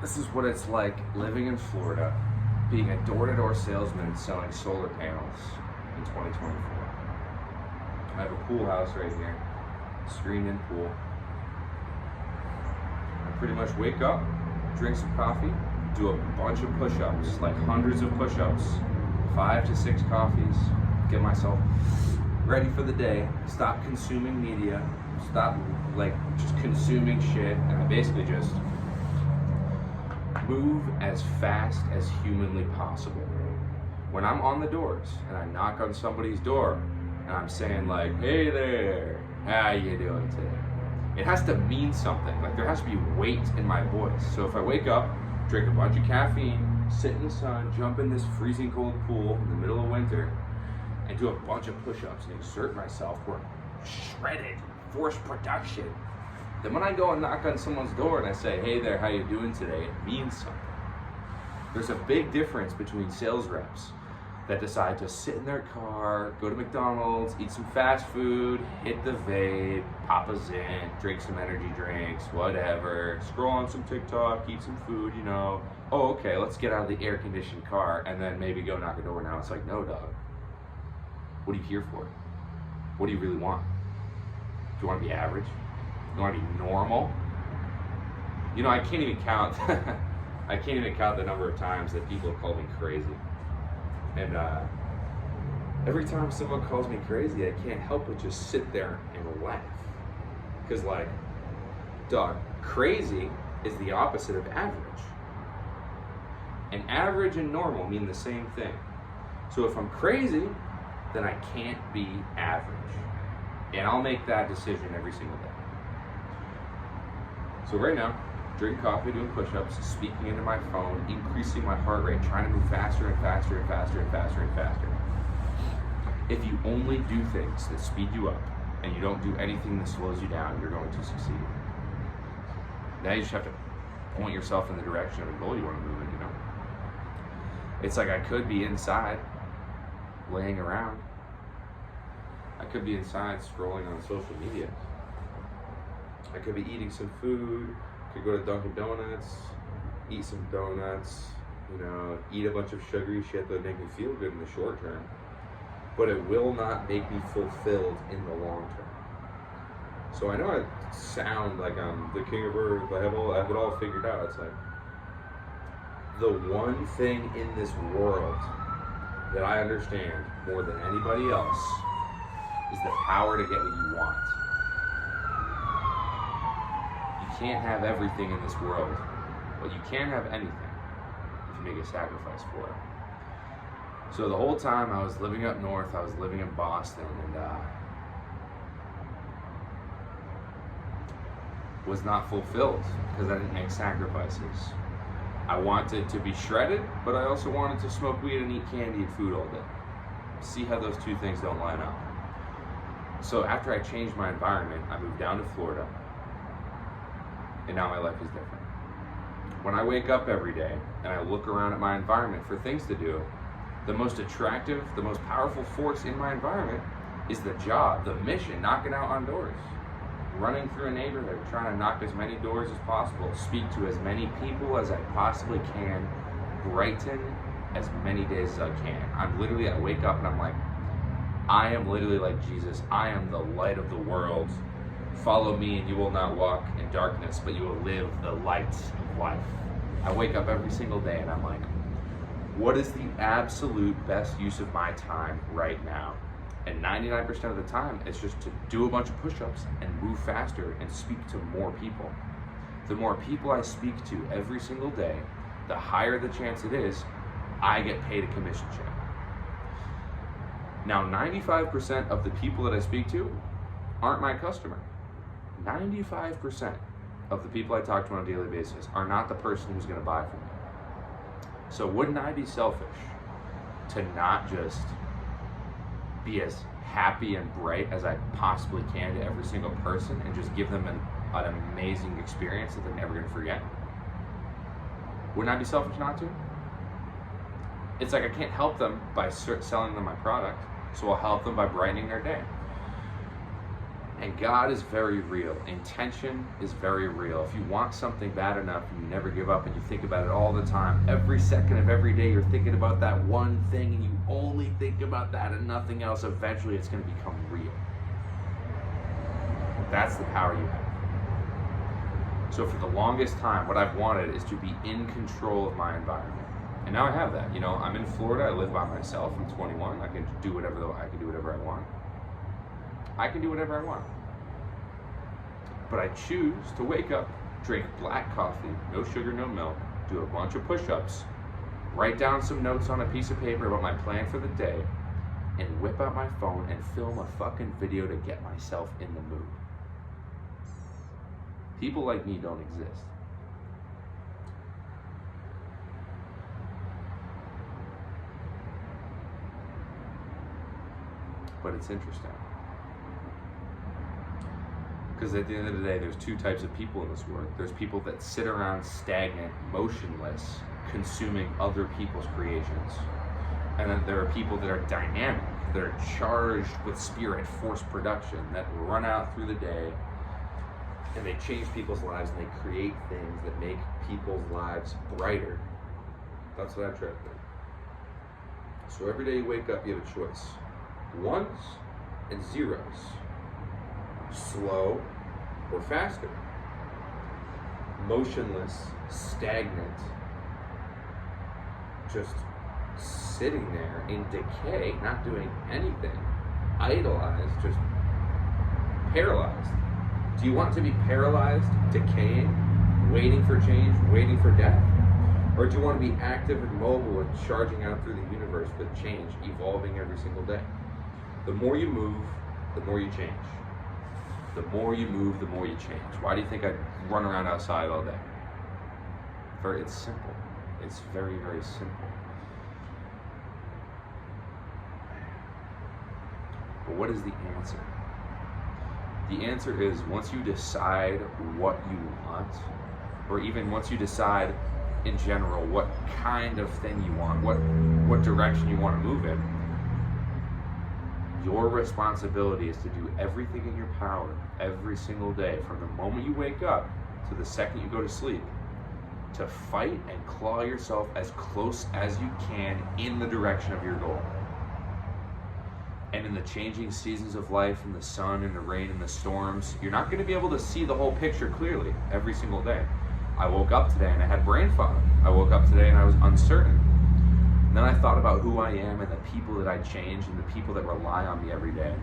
This is what it's like living in Florida, being a door-to-door salesman selling solar panels in 2024. I have a pool house right here, screened-in pool. I pretty much wake up, drink some coffee, do a bunch of push-ups, like hundreds of push-ups, 5 to 6 coffees, get myself ready for the day, stop consuming media, stop just consuming shit, and I basically just move as fast as humanly possible. When I'm on the doors and I knock on somebody's door and I'm saying like, hey there, how you doing today? It has to mean something. Like there has to be weight in my voice. So if I wake up, drink a bunch of caffeine, sit in the sun, jump in this freezing cold pool in the middle of winter, and do a bunch of push-ups and exert myself, work shredded, force production. Then when I go and knock on someone's door and I say, hey there, how you doing today? It means something. There's a big difference between sales reps that decide to sit in their car, go to McDonald's, eat some fast food, hit the vape, pop a Zint, drink some energy drinks, whatever, scroll on some TikTok, eat some food, you know. Oh, okay, let's get out of the air-conditioned car and then maybe go knock a door now. It's like, no, dog. What are you here for? What do you really want? Do you want to be average? You want to be normal? You know, I can't even count. I can't even count the number of times that people have called me crazy. And every time someone calls me crazy, I can't help but just sit there and laugh. Because, like, dog, crazy is the opposite of average. And average and normal mean the same thing. So if I'm crazy, then I can't be average. And I'll make that decision every single day. So right now, drinking coffee, doing push-ups, speaking into my phone, increasing my heart rate, trying to move faster and faster and faster and faster and faster. If you only do things that speed you up and you don't do anything that slows you down, you're going to succeed. Now you just have to point yourself in the direction of the goal you want to move in, you know? It's like I could be inside, laying around. I could be inside scrolling on social media. I could be eating some food, could go to Dunkin' Donuts, eat some donuts, you know, eat a bunch of sugary shit that would make me feel good in the short term, but it will not make me fulfilled in the long term. So I know I sound like I'm the king of earth, I have it all figured out. It's like, the one thing in this world that I understand more than anybody else is the power to get what you want. You can't have everything in this world, but you can have anything if you make a sacrifice for it. So the whole time I was living up north, I was living in Boston, and was not fulfilled because I didn't make sacrifices. I wanted to be shredded, but I also wanted to smoke weed and eat candy and food all day. See how those two things don't line up. So after I changed my environment, I moved down to Florida, and now my life is different. When I wake up every day and I look around at my environment for things to do, the most attractive, the most powerful force in my environment is the job, the mission, knocking out on doors. Running through a neighborhood, trying to knock as many doors as possible, speak to as many people as I possibly can, brighten as many days as I can. I wake up and I'm like, I am literally like Jesus. I am the light of the world. Follow me and you will not walk in darkness, but you will live the light of life. I wake up every single day and I'm like, what is the absolute best use of my time right now? And 99% of the time, it's just to do a bunch of push-ups and move faster and speak to more people. The more people I speak to every single day, the higher the chance it is I get paid a commission check. Now, 95% of the people that I speak to aren't my customer. 95% of the people I talk to on a daily basis are not the person who's going to buy from me. So wouldn't I be selfish to not just be as happy and bright as I possibly can to every single person and just give them an amazing experience that they're never going to forget? Wouldn't I be selfish not to? It's like I can't help them by selling them my product, so I'll help them by brightening their day. And God is very real. Intention is very real. If you want something bad enough and you never give up and you think about it all the time, every second of every day you're thinking about that one thing and you only think about that and nothing else, eventually it's going to become real. That's the power you have. So for the longest time, what I've wanted is to be in control of my environment. And now I have that. You know, I'm in Florida, I live by myself, I'm 21, I can do whatever I want. I can do whatever I want. But I choose to wake up, drink black coffee, no sugar, no milk, do a bunch of push-ups, write down some notes on a piece of paper about my plan for the day, and whip out my phone and film a fucking video to get myself in the mood. People like me don't exist. But it's interesting. Because at the end of the day, there's two types of people in this world. There's people that sit around stagnant, motionless, consuming other people's creations. And then there are people that are dynamic, that are charged with spirit, force production, that run out through the day, and they change people's lives, and they create things that make people's lives brighter. That's what I'm trying to do. So every day you wake up, you have a choice. Ones and zeros. Slow or faster. Motionless, stagnant, just sitting there in decay, not doing anything, idolized, just paralyzed. Do you want to be paralyzed, decaying, waiting for change, waiting for death? Or do you want to be active and mobile and charging out through the universe with change, evolving every single day? The more you move, the more you change. The more you move, the more you change. Why do you think I run around outside all day? It's simple. It's very, very simple. But what is the answer? The answer is, once you decide what you want, or even once you decide in general what kind of thing you want, what direction you want to move in, your responsibility is to do everything in your power every single day, from the moment you wake up to the second you go to sleep, to fight and claw yourself as close as you can in the direction of your goal. And in the changing seasons of life, in the sun and the rain and the storms, you're not going to be able to see the whole picture clearly every single day. I woke up today and I had brain fog. I woke up today and I was uncertain. And then I thought about who I am and the people that I change and the people that rely on me every day.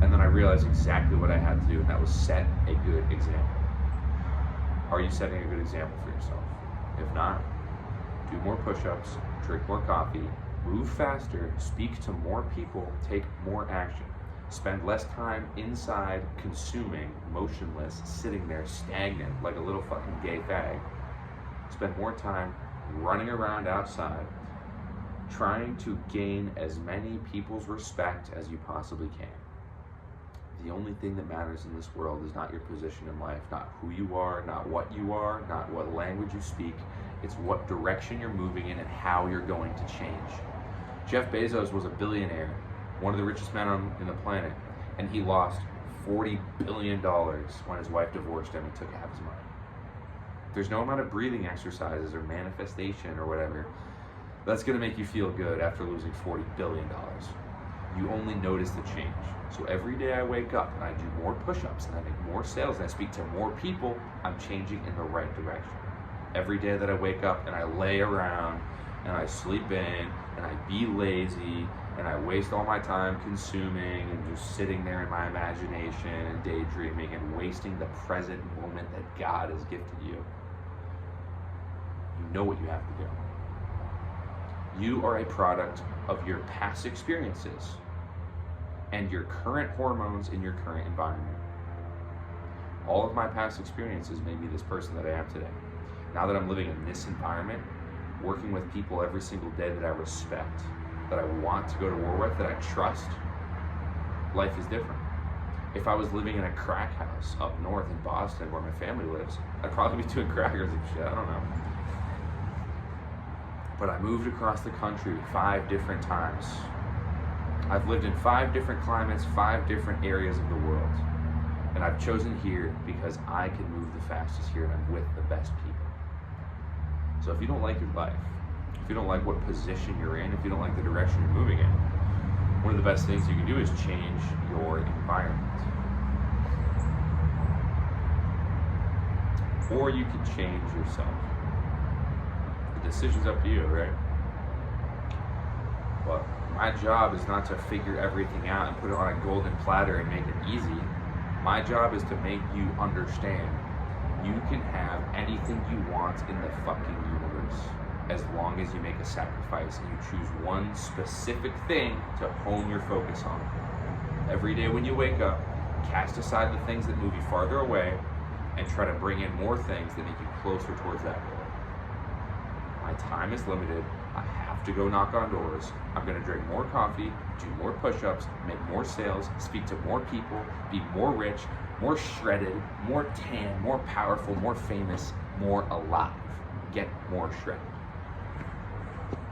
And then I realized exactly what I had to do, and that was set a good example. Are you setting a good example for yourself? If not, do more push-ups, drink more coffee, move faster, speak to more people, take more action. Spend less time inside, consuming, motionless, sitting there stagnant like a little fucking gay fag. Spend more time running around outside, trying to gain as many people's respect as you possibly can. The only thing that matters in this world is not your position in life, not who you are, not what you are, not what language you speak. It's what direction you're moving in and how you're going to change. Jeff Bezos was a billionaire, one of the richest men on the planet, and he lost $40 billion when his wife divorced him and took half his money. There's no amount of breathing exercises or manifestation or whatever that's going to make you feel good after losing $40 billion. You only notice the change. So every day I wake up and I do more push-ups and I make more sales and I speak to more people, I'm changing in the right direction. Every day that I wake up and I lay around and I sleep in and I be lazy and I waste all my time consuming and just sitting there in my imagination and daydreaming and wasting the present moment that God has gifted you, you know what you have to do. You are a product of your past experiences and your current hormones in your current environment. All of my past experiences made me this person that I am today. Now that I'm living in this environment, working with people every single day that I respect, that I want to go to war with, that I trust, life is different. If I was living in a crack house up north in Boston where my family lives, I'd probably be doing crackers and shit, I don't know. But I moved across the country 5 different times. I've lived in 5 different climates, 5 different areas of the world. And I've chosen here because I can move the fastest here and I'm with the best people. So if you don't like your life, if you don't like what position you're in, if you don't like the direction you're moving in, one of the best things you can do is change your environment. Or you can change yourself. The decision's up to you, right? But my job is not to figure everything out and put it on a golden platter and make it easy. My job is to make you understand you can have anything you want in the fucking universe as long as you make a sacrifice and you choose one specific thing to hone your focus on. Every day when you wake up, cast aside the things that move you farther away and try to bring in more things that make you closer towards that goal. My time is limited. I have to go knock on doors. I'm going to drink more coffee, do more push-ups, make more sales, speak to more people, be more rich, more shredded, more tan, more powerful, more famous, more alive. Get more shredded.